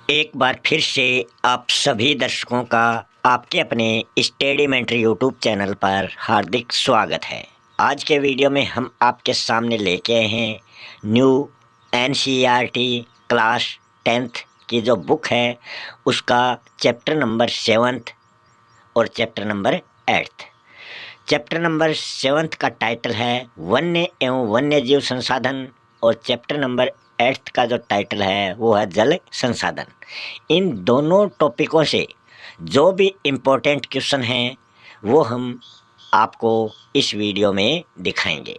एक बार फिर से आप सभी दर्शकों का आपके अपने स्टडीमेंट्री यूट्यूब चैनल पर हार्दिक स्वागत है। आज के वीडियो में हम आपके सामने लेके आए हैं न्यू एनसीईआरटी क्लास 10th की जो बुक है उसका चैप्टर नंबर 7th और chapter number 8th। Chapter number 7th का टाइटल है वन्य एवं वन्य जीव संसाधन और चैप्टर नंबर 8th का जो टाइटल है वो है जल संसाधन। इन दोनों टॉपिकों से जो भी इम्पोर्टेंट क्वेश्चन हैं वो हम आपको इस वीडियो में दिखाएंगे।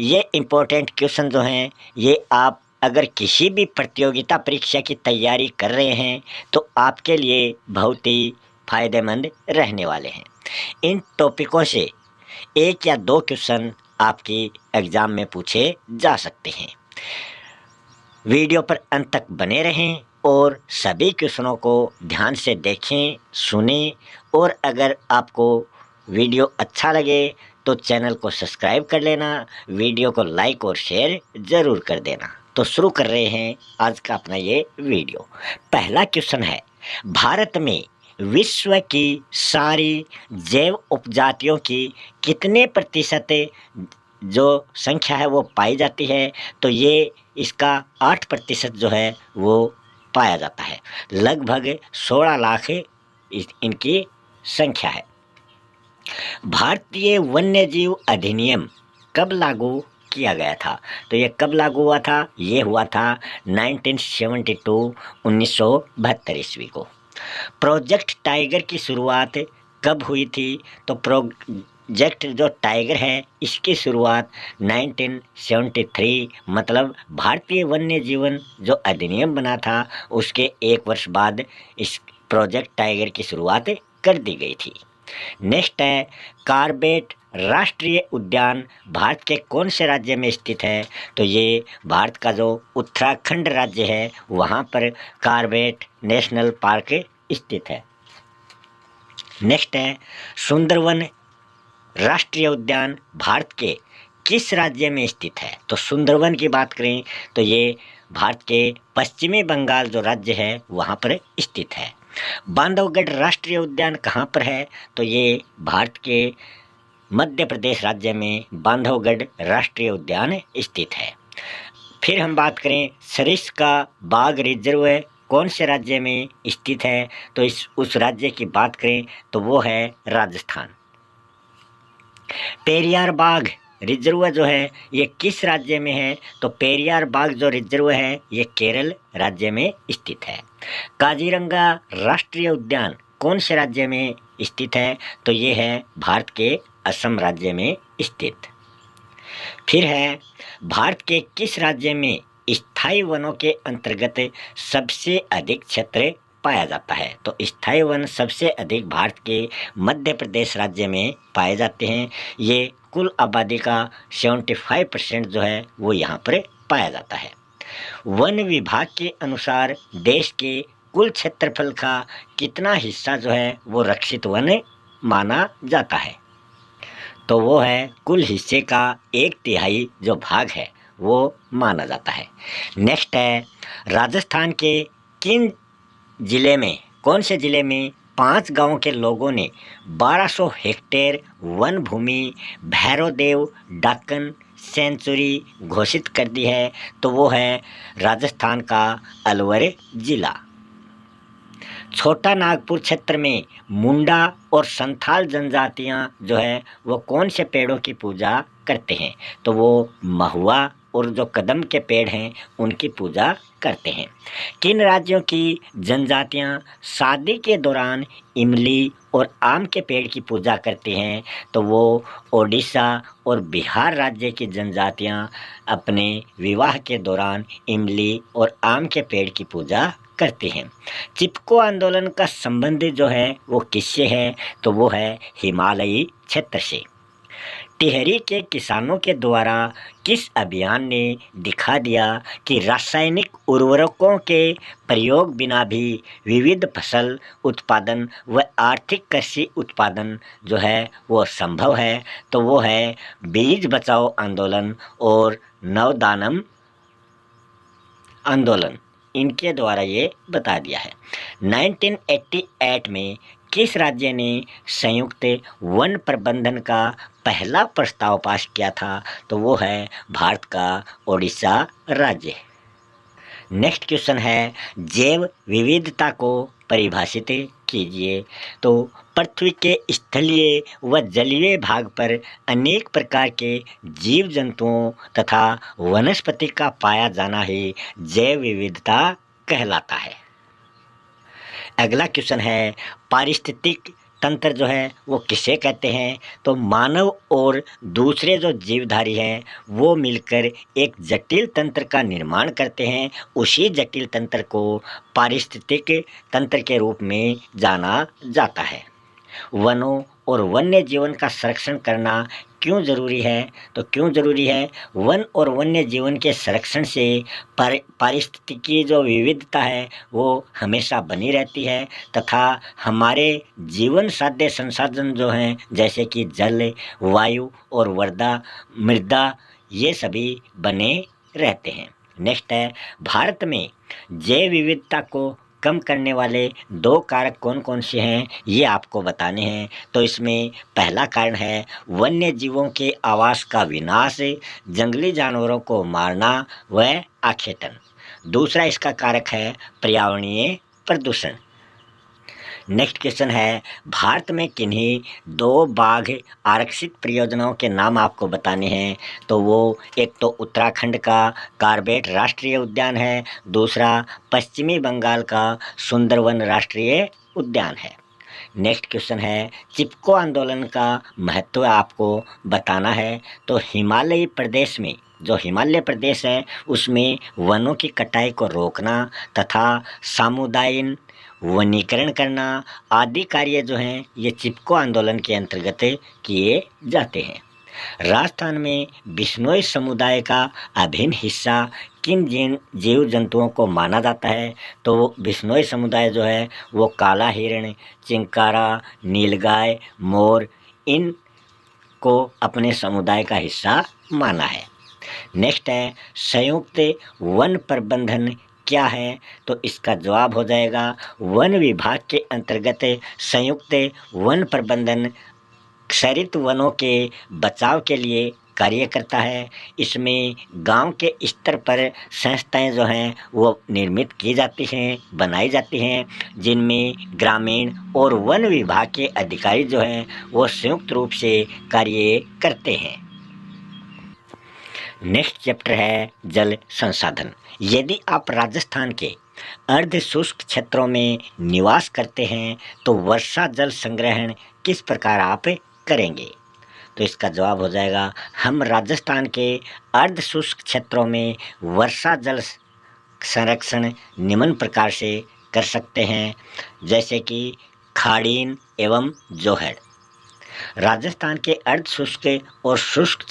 ये इम्पोर्टेंट क्वेश्चन जो हैं ये आप अगर किसी भी प्रतियोगिता परीक्षा की तैयारी कर रहे हैं तो आपके लिए बहुत ही फायदेमंद रहने वाले हैं। इन टॉपिकों से एक या दो क्वेश्चन आपकी एग्ज़ाम में पूछे जा सकते हैं। वीडियो पर अंत तक बने रहें और सभी क्वेश्चनों को ध्यान से देखें, सुनें और अगर आपको वीडियो अच्छा लगे तो चैनल को सब्सक्राइब कर लेना, वीडियो को लाइक और शेयर ज़रूर कर देना। तो शुरू कर रहे हैं आज का अपना ये वीडियो। पहला क्वेश्चन है, भारत में विश्व की सारी जैव उपजातियों की कितने प्रतिशत जो संख्या है वो पाई जाती है? तो ये इसका 8% जो है वो पाया जाता है। लगभग 16 लाख इनकी संख्या है। भारतीय वन्यजीव अधिनियम कब लागू किया गया था? तो ये कब लागू हुआ था? ये हुआ था 1972 ईस्वी को। प्रोजेक्ट टाइगर की शुरुआत कब हुई थी? तो प्रोजेक्ट जो टाइगर है इसकी शुरुआत 1973 मतलब भारतीय वन्य जीवन जो अधिनियम बना था उसके 1 वर्ष बाद इस प्रोजेक्ट टाइगर की शुरुआत कर दी गई थी। नेक्स्ट है, कॉर्बेट राष्ट्रीय उद्यान भारत के कौन से राज्य में स्थित है? तो ये भारत का जो उत्तराखंड राज्य है वहाँ पर कॉर्बेट नेशनल पार्क स्थित है। नेक्स्ट है, सुंदरवन राष्ट्रीय उद्यान भारत के किस राज्य में स्थित है? तो सुंदरवन की बात करें तो ये भारत के पश्चिमी बंगाल जो राज्य है वहाँ पर स्थित है। बांधवगढ़ राष्ट्रीय उद्यान कहाँ पर है? तो ये भारत के मध्य प्रदेश राज्य में बांधवगढ़ राष्ट्रीय उद्यान स्थित है। फिर हम बात करें सरिस्का बाघ रिजर्व कौन से राज्य में स्थित है? तो उस राज्य की बात करें तो वो है राजस्थान। पेरियार बाघ रिजर्व जो है ये किस राज्य में है? तो पेरियार बाघ जो रिजर्व है ये केरल राज्य में स्थित है। काजीरंगा राष्ट्रीय उद्यान कौन से राज्य में स्थित है? तो ये है भारत के असम राज्य में स्थित। फिर है, भारत के किस राज्य में स्थायी वनों के अंतर्गत सबसे अधिक क्षेत्र पाया जाता है? तो स्थायी वन सबसे अधिक भारत के मध्य प्रदेश राज्य में पाए जाते हैं। ये कुल आबादी का 75% जो है वो यहाँ पर पाया जाता है। वन विभाग के अनुसार देश के कुल क्षेत्रफल का कितना हिस्सा जो है वो रक्षित वन माना जाता है? तो वो है कुल हिस्से का 1/3 जो भाग है वो माना जाता है। नेक्स्ट है, राजस्थान के किन जिले में कौन से जिले में 5 गांवों के लोगों ने 1200 हेक्टेयर वन भूमि भैरवदेव डाकन सेंचुरी घोषित कर दी है? तो वो है राजस्थान का अलवर जिला। छोटा नागपुर क्षेत्र में मुंडा और संथाल जनजातियां जो है वो कौन से पेड़ों की पूजा करते हैं? तो वो महुआ और जो कदम के पेड़ हैं उनकी पूजा करते हैं। किन राज्यों की जनजातियां शादी के दौरान इमली और आम के पेड़ की पूजा करती हैं? तो वो ओडिशा और बिहार राज्य की जनजातियां अपने विवाह के दौरान इमली और आम के पेड़ की पूजा करते हैं। चिपको आंदोलन का संबंध जो है वो किससे है? तो वो है हिमालयी क्षेत्र से। टिहरी के किसानों के द्वारा किस अभियान ने दिखा दिया कि रासायनिक उर्वरकों के प्रयोग बिना भी विविध फसल उत्पादन व आर्थिक कृषि उत्पादन जो है वो संभव है? तो वो है बीज बचाओ आंदोलन और नवदानम आंदोलन। इनके द्वारा ये बता दिया है। 1988 में किस राज्य ने संयुक्त वन प्रबंधन का पहला प्रस्ताव पास किया था? तो वो है भारत का ओडिशा राज्य। नेक्स्ट क्वेश्चन है, जैव विविधता को परिभाषित कीजिए। तो पृथ्वी के स्थलीय व जलीय भाग पर अनेक प्रकार के जीव जंतुओं तथा वनस्पति का पाया जाना ही जैव विविधता कहलाता है। अगला क्वेश्चन है, पारिस्थितिक तंत्र जो है वो किसे कहते हैं? तो मानव और दूसरे जो जीवधारी हैं वो मिलकर एक जटिल तंत्र का निर्माण करते हैं। उसी जटिल तंत्र को पारिस्थितिक तंत्र के रूप में जाना जाता है। वनों और वन्य जीवन का संरक्षण करना क्यों जरूरी है? तो क्यों जरूरी है? वन और वन्य जीवन के संरक्षण से पारिस्थितिकी जो विविधता है वो हमेशा बनी रहती है तथा हमारे जीवन साध्य संसाधन जो हैं जैसे कि जल, वायु और मृदा ये सभी बने रहते हैं। नेक्स्ट है, भारत में जैव विविधता को कम करने वाले 2 कारक कौन कौन से हैं ये आपको बताने हैं। तो इसमें पहला कारण है वन्य जीवों के आवास का विनाश, जंगली जानवरों को मारना व आखेटन। दूसरा इसका कारक है पर्यावरणीय प्रदूषण। नेक्स्ट क्वेश्चन है, भारत में किन्हीं 2 बाघ आरक्षित परियोजनाओं के नाम आपको बताने हैं। तो वो एक तो उत्तराखंड का कार्बेट राष्ट्रीय उद्यान है, दूसरा पश्चिमी बंगाल का सुंदरवन राष्ट्रीय उद्यान है। नेक्स्ट क्वेश्चन है, चिपको आंदोलन का महत्व आपको बताना है। तो हिमालय प्रदेश में जो हिमालय प्रदेश है उसमें वनों की कटाई को रोकना तथा सामुदायिक वनीकरण करना आदि कार्य जो हैं ये चिपको आंदोलन के अंतर्गत किए जाते हैं। राजस्थान में बिश्नोई समुदाय का अभिन्न हिस्सा किन जीव जंतुओं को माना जाता है? तो बिश्नोई समुदाय जो है वो काला हिरण, चिंकारा, नीलगाय, मोर इन को अपने समुदाय का हिस्सा माना है। नेक्स्ट है, संयुक्त वन प्रबंधन क्या है? तो इसका जवाब हो जाएगा वन विभाग के अंतर्गत संयुक्त वन प्रबंधन क्षरित वनों के बचाव के लिए कार्य करता है। इसमें गांव के स्तर पर संस्थाएं जो हैं वो निर्मित की जाती हैं, बनाई जाती हैं, जिनमें ग्रामीण और वन विभाग के अधिकारी जो हैं वो संयुक्त रूप से कार्य करते हैं। नेक्स्ट चैप्टर है जल संसाधन। यदि आप राजस्थान के अर्ध शुष्क क्षेत्रों में निवास करते हैं तो वर्षा जल संग्रहण किस प्रकार आप करेंगे? तो इसका जवाब हो जाएगा हम राजस्थान के अर्ध शुष्क क्षेत्रों में वर्षा जल संरक्षण निम्न प्रकार से कर सकते हैं, जैसे कि खाड़ीन एवं जोहड़। राजस्थान के अर्ध शुष्क और शुष्क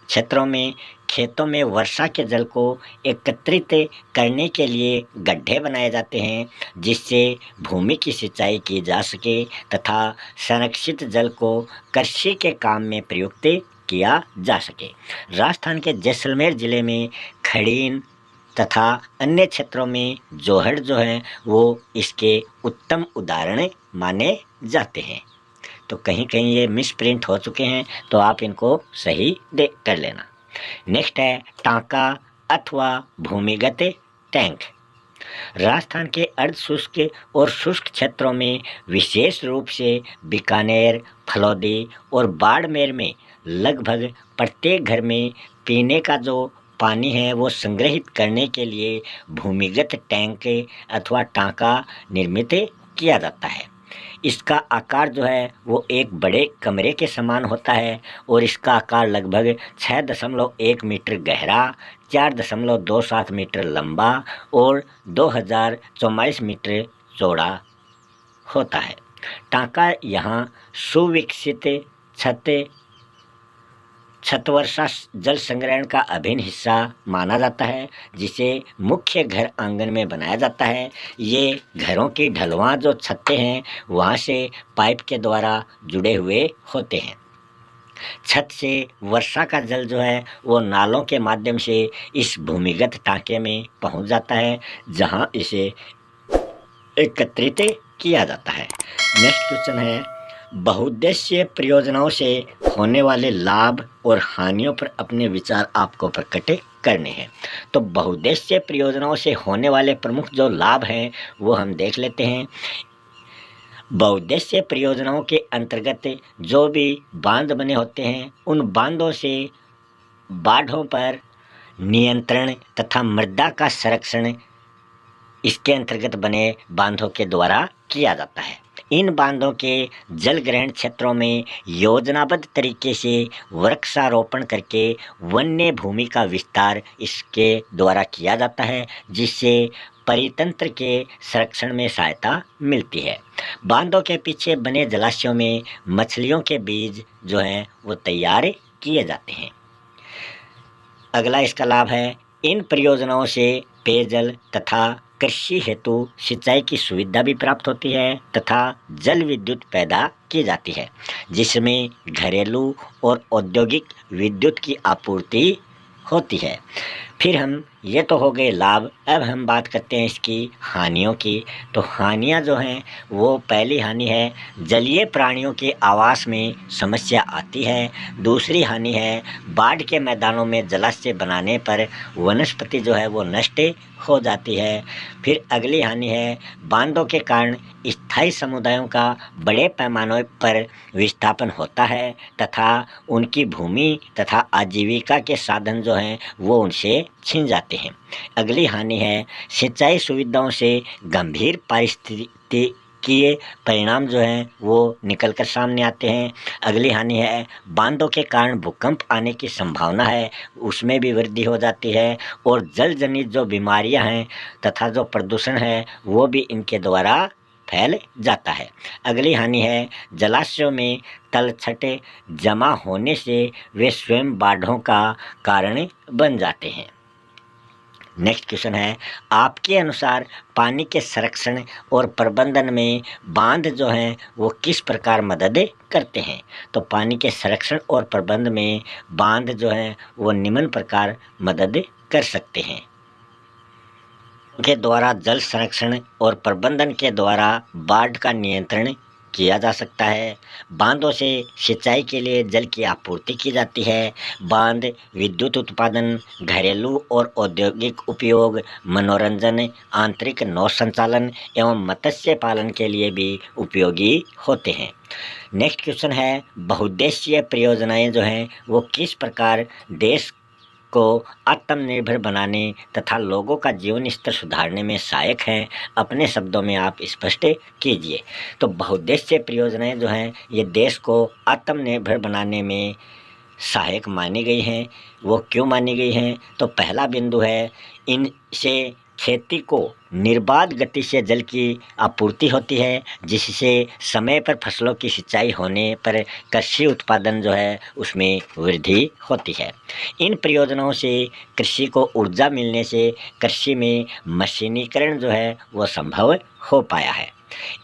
क्षेत्रों में खेतों में वर्षा के जल को एकत्रित करने के लिए गड्ढे बनाए जाते हैं, जिससे भूमि की सिंचाई की जा सके तथा संरक्षित जल को कृषि के काम में प्रयुक्त किया जा सके। राजस्थान के जैसलमेर जिले में खड़ीन तथा अन्य क्षेत्रों में जोहड़ जो हैं वो इसके उत्तम उदाहरण माने जाते हैं। तो कहीं कहीं ये मिसप्रिंट हो चुके हैं तो आप इनको सही कर लेना। नेक्स्ट है टांका अथवा भूमिगत टैंक। राजस्थान के अर्ध शुष्क और शुष्क क्षेत्रों में विशेष रूप से बीकानेर, फलौदी और बाड़मेर में लगभग प्रत्येक घर में पीने का जो पानी है वो संग्रहित करने के लिए भूमिगत टैंक अथवा टांका निर्मित किया जाता है। इसका आकार जो है वो एक बड़े कमरे के समान होता है और इसका आकार लगभग 6.1 मीटर गहरा, 4.27 मीटर लंबा और 2044 मीटर चौड़ा होता है। टांका यहाँ सुविकसित छतवर्षा जल संग्रहण का अभिन्न हिस्सा माना जाता है, जिसे मुख्य घर आंगन में बनाया जाता है। ये घरों की ढलवां जो छतें हैं वहाँ से पाइप के द्वारा जुड़े हुए होते हैं। छत से वर्षा का जल जो है वो नालों के माध्यम से इस भूमिगत टांके में पहुंच जाता है, जहां इसे एकत्रित किया जाता है। नेक्स्ट क्वेश्चन है, बहुउद्देशीय परियोजनाओं से होने वाले लाभ और हानियों पर अपने विचार आपको प्रकट करने हैं। तो बहुउद्देशीय परियोजनाओं से होने वाले प्रमुख जो लाभ हैं वो हम देख लेते हैं। बहुउद्देशीय परियोजनाओं के अंतर्गत जो भी बांध बने होते हैं, उन बांधों से बाढ़ों पर नियंत्रण तथा मृदा का संरक्षण इसके अंतर्गत बने बांधों के द्वारा किया जाता है। इन बांधों के जल ग्रहण क्षेत्रों में योजनाबद्ध तरीके से वृक्षारोपण करके वन्य भूमि का विस्तार इसके द्वारा किया जाता है, जिससे परितंत्र के संरक्षण में सहायता मिलती है। बांधों के पीछे बने जलाशयों में मछलियों के बीज जो हैं वो तैयार किए जाते हैं। अगला इसका लाभ है, इन परियोजनाओं से पेयजल तथा कृषि हेतु सिंचाई की सुविधा भी प्राप्त होती है तथा जल विद्युत पैदा की जाती है, जिसमें घरेलू और औद्योगिक विद्युत की आपूर्ति होती है। फिर हम ये तो हो गए लाभ, अब हम बात करते हैं इसकी हानियों की। तो हानियाँ जो हैं वो पहली हानि है, जलीय प्राणियों के आवास में समस्या आती है। दूसरी हानि है, बाढ़ के मैदानों में जलाशय बनाने पर वनस्पति जो है वो नष्ट हो जाती है। फिर अगली हानि है, बांधों के कारण स्थायी समुदायों का बड़े पैमाने पर विस्थापन होता है तथा उनकी भूमि तथा आजीविका के साधन जो हैं वो उनसे छिन जाते हैं। अगली हानि है, सिंचाई सुविधाओं से गंभीर पारिस्थितिकीय परिणाम जो हैं वो निकल कर सामने आते हैं। अगली हानि है, बांधों के कारण भूकंप आने की संभावना है, उसमें भी वृद्धि हो जाती है और जल जनित जो बीमारियां हैं तथा जो प्रदूषण है वो भी इनके द्वारा फैल जाता है। अगली हानि है, जलाशयों में तलछट जमा होने से वे स्वयं बाढ़ों का कारण बन जाते हैं। नेक्स्ट क्वेश्चन है, आपके अनुसार पानी के संरक्षण और प्रबंधन में बांध जो हैं वो किस प्रकार मदद करते हैं? तो पानी के संरक्षण और प्रबंध में बांध जो हैं वो निम्न प्रकार मदद कर सकते हैं। के द्वारा जल संरक्षण और प्रबंधन के द्वारा बाढ़ का नियंत्रण किया जा सकता है। बांधों से सिंचाई के लिए जल की आपूर्ति की जाती है। बांध विद्युत उत्पादन, घरेलू और औद्योगिक उपयोग, मनोरंजन, आंतरिक नौ संचालन एवं मत्स्य पालन के लिए भी उपयोगी होते हैं। नेक्स्ट क्वेश्चन है, बहुउद्देशीय परियोजनाएं जो हैं वो किस प्रकार देश को आत्मनिर्भर बनाने तथा लोगों का जीवन स्तर सुधारने में सहायक हैं? अपने शब्दों में आप स्पष्ट कीजिए। तो बहुउद्देशीय परियोजनाएं जो हैं ये देश को आत्मनिर्भर बनाने में सहायक मानी गई हैं। वो क्यों मानी गई हैं? तो पहला बिंदु है, इनसे खेती को निर्बाध गति से जल की आपूर्ति होती है, जिससे समय पर फसलों की सिंचाई होने पर कृषि उत्पादन जो है उसमें वृद्धि होती है। इन परियोजनाओं से कृषि को ऊर्जा मिलने से कृषि में मशीनीकरण जो है वो संभव हो पाया है।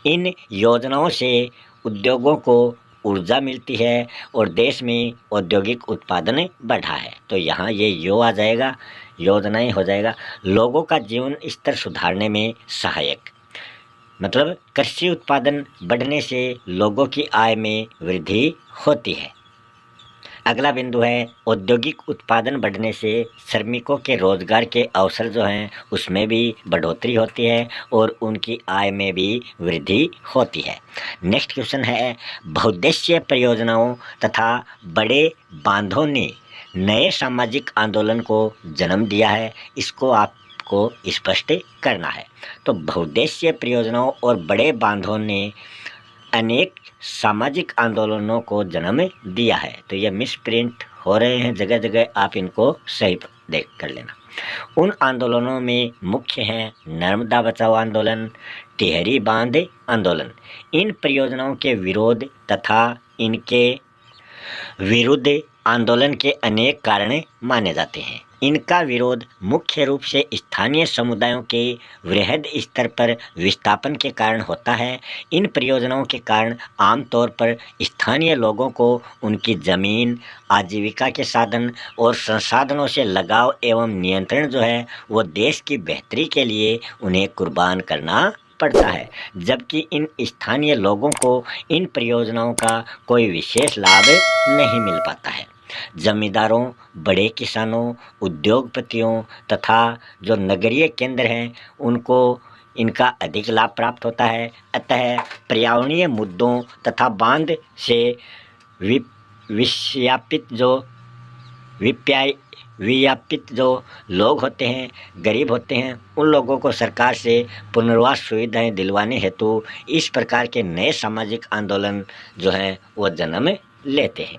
इन योजनाओं से उद्योगों को ऊर्जा मिलती है और देश में औद्योगिक उत्पादन बढ़ा है। तो यहाँ ये यो आ जाएगा, योजनाएं हो जाएगा, लोगों का जीवन स्तर सुधारने में सहायक, मतलब कृषि उत्पादन बढ़ने से लोगों की आय में वृद्धि होती है। अगला बिंदु है, औद्योगिक उत्पादन बढ़ने से श्रमिकों के रोजगार के अवसर जो हैं उसमें भी बढ़ोतरी होती है और उनकी आय में भी वृद्धि होती है। नेक्स्ट क्वेश्चन है, बहुउद्देशीय परियोजनाओं तथा बड़े बांधों ने नए सामाजिक आंदोलन को जन्म दिया है, इसको आपको स्पष्ट करना है। तो बहुउद्देशीय परियोजनाओं और बड़े बांधों ने अनेक सामाजिक आंदोलनों को जन्म दिया है। तो ये मिसप्रिंट हो रहे हैं जगह जगह, आप इनको सही देख कर लेना। उन आंदोलनों में मुख्य हैं नर्मदा बचाओ आंदोलन, टिहरी बांध आंदोलन। इन परियोजनाओं के विरोध तथा इनके विरुद्ध आंदोलन के अनेक कारण माने जाते हैं। इनका विरोध मुख्य रूप से स्थानीय समुदायों के वृहद स्तर पर विस्थापन के कारण होता है। इन परियोजनाओं के कारण आमतौर पर स्थानीय लोगों को उनकी जमीन, आजीविका के साधन और संसाधनों से लगाव एवं नियंत्रण जो है वो देश की बेहतरी के लिए उन्हें कुर्बान करना पड़ता है, जबकि इन स्थानीय लोगों को इन परियोजनाओं का कोई विशेष लाभ नहीं मिल पाता है। जमींदारों, बड़े किसानों, उद्योगपतियों तथा जो नगरीय केंद्र हैं उनको इनका अधिक लाभ प्राप्त होता है। अतः पर्यावरणीय मुद्दों तथा बांध से विस्थापित जो लोग होते हैं, गरीब होते हैं, उन लोगों को सरकार से पुनर्वास सुविधाएं दिलवाने हेतु इस प्रकार के नए सामाजिक आंदोलन जो हैं वो जन्म लेते हैं।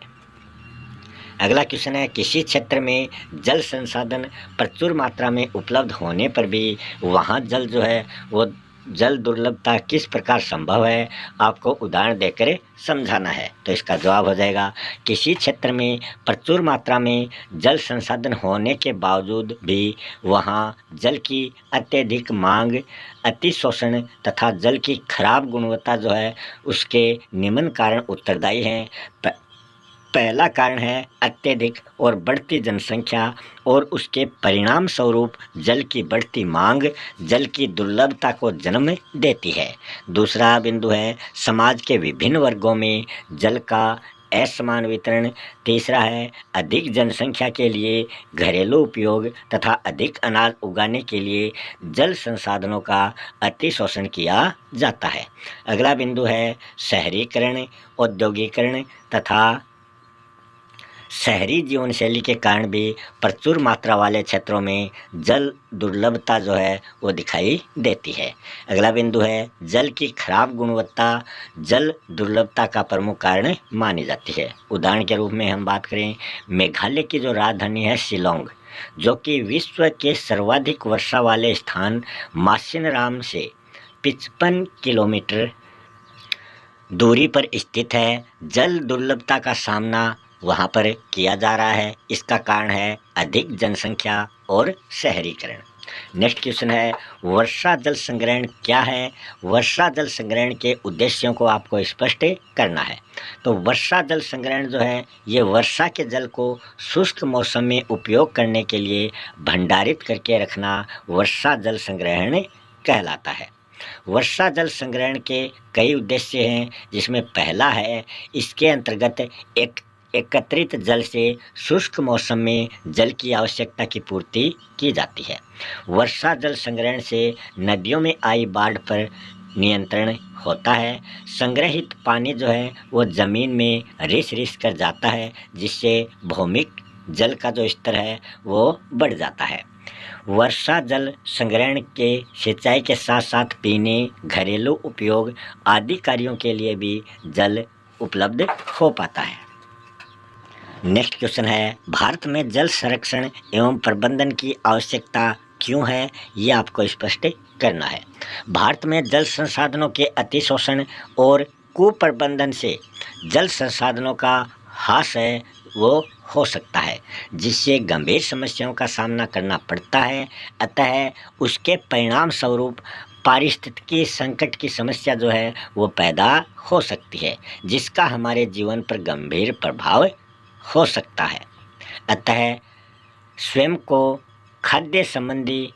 अगला क्वेश्चन है, किसी क्षेत्र में जल संसाधन प्रचुर मात्रा में उपलब्ध होने पर भी वहाँ जल जो है वो जल दुर्लभता किस प्रकार संभव है, आपको उदाहरण देकर समझाना है। तो इसका जवाब हो जाएगा, किसी क्षेत्र में प्रचुर मात्रा में जल संसाधन होने के बावजूद भी वहाँ जल की अत्यधिक मांग, अतिशोषण तथा जल की खराब गुणवत्ता जो है उसके निम्न कारण उत्तरदायी हैं। पहला कारण है अत्यधिक और बढ़ती जनसंख्या और उसके परिणाम स्वरूप जल की बढ़ती मांग जल की दुर्लभता को जन्म देती है। दूसरा बिंदु है समाज के विभिन्न वर्गों में जल का असमान वितरण। तीसरा है अधिक जनसंख्या के लिए घरेलू उपयोग तथा अधिक अनाज उगाने के लिए जल संसाधनों का अतिशोषण किया जाता है। अगला बिंदु है शहरीकरण, औद्योगिकरण तथा शहरी जीवन शैली के कारण भी प्रचुर मात्रा वाले क्षेत्रों में जल दुर्लभता जो है वो दिखाई देती है। अगला बिंदु है जल की खराब गुणवत्ता जल दुर्लभता का प्रमुख कारण मानी जाती है। उदाहरण के रूप में हम बात करें, मेघालय की जो राजधानी है शिलोंग, जो कि विश्व के सर्वाधिक वर्षा वाले स्थान मासिनराम से 55 किलोमीटर दूरी पर स्थित है, जल दुर्लभता का सामना वहाँ पर किया जा रहा है। इसका कारण है अधिक जनसंख्या और शहरीकरण। नेक्स्ट क्वेश्चन है, वर्षा जल संग्रहण क्या है? वर्षा जल संग्रहण के उद्देश्यों को आपको स्पष्ट करना है। तो वर्षा जल संग्रहण जो है ये वर्षा के जल को शुष्क मौसम में उपयोग करने के लिए भंडारित करके रखना वर्षा जल संग्रहण कहलाता है। वर्षा जल संग्रहण के कई उद्देश्य हैं, जिसमें पहला है इसके अंतर्गत एकत्रित जल से शुष्क मौसम में जल की आवश्यकता की पूर्ति की जाती है। वर्षा जल संग्रहण से नदियों में आई बाढ़ पर नियंत्रण होता है। संग्रहित पानी जो है वो ज़मीन में रिस कर जाता है, जिससे भौमिक जल का जो स्तर है वो बढ़ जाता है। वर्षा जल संग्रहण के सिंचाई के साथ साथ पीने, घरेलू उपयोग आदि कार्यों के लिए भी जल उपलब्ध हो पाता है। नेक्स्ट क्वेश्चन है, भारत में जल संरक्षण एवं प्रबंधन की आवश्यकता क्यों है? ये आपको स्पष्ट करना है। भारत में जल संसाधनों के अतिशोषण और कुप्रबंधन से जल संसाधनों का ह्रास है वो हो सकता है, जिससे गंभीर समस्याओं का सामना करना पड़ता है। अतः उसके परिणाम स्वरूप पारिस्थितिकी संकट की समस्या जो है वो पैदा हो सकती है, जिसका हमारे जीवन पर गंभीर प्रभाव हो सकता है। अतः स्वयं को खाद्य संबंधी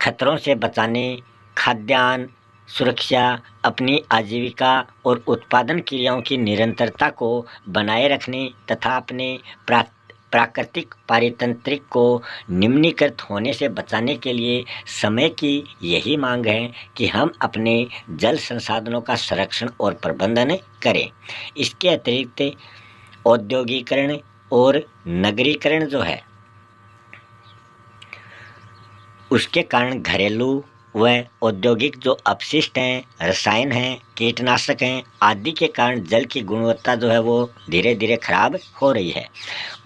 खतरों से बचाने, खाद्यान्न सुरक्षा, अपनी आजीविका और उत्पादन क्रियाओं की निरंतरता को बनाए रखने तथा अपने प्राकृतिक पारितंत्रिक को निम्नीकृत होने से बचाने के लिए समय की यही मांग है कि हम अपने जल संसाधनों का संरक्षण और प्रबंधन करें। इसके अतिरिक्त औद्योगिकरण और नगरीकरण जो है उसके कारण घरेलू व औद्योगिक जो अपशिष्ट हैं, रसायन हैं, कीटनाशक हैं आदि के कारण जल की गुणवत्ता जो है वो धीरे धीरे खराब हो रही है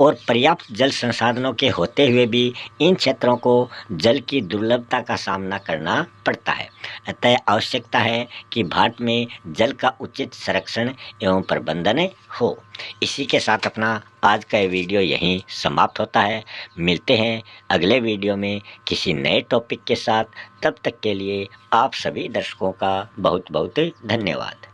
और पर्याप्त जल संसाधनों के होते हुए भी इन क्षेत्रों को जल की दुर्लभता का सामना करना पड़ता है। अतः आवश्यकता है कि भारत में जल का उचित संरक्षण एवं प्रबंधन हो। इसी के साथ अपना आज का ये वीडियो यहीं समाप्त होता है। मिलते हैं अगले वीडियो में किसी नए टॉपिक के साथ। तब तक के लिए आप सभी दर्शकों का बहुत बहुत धन्यवाद।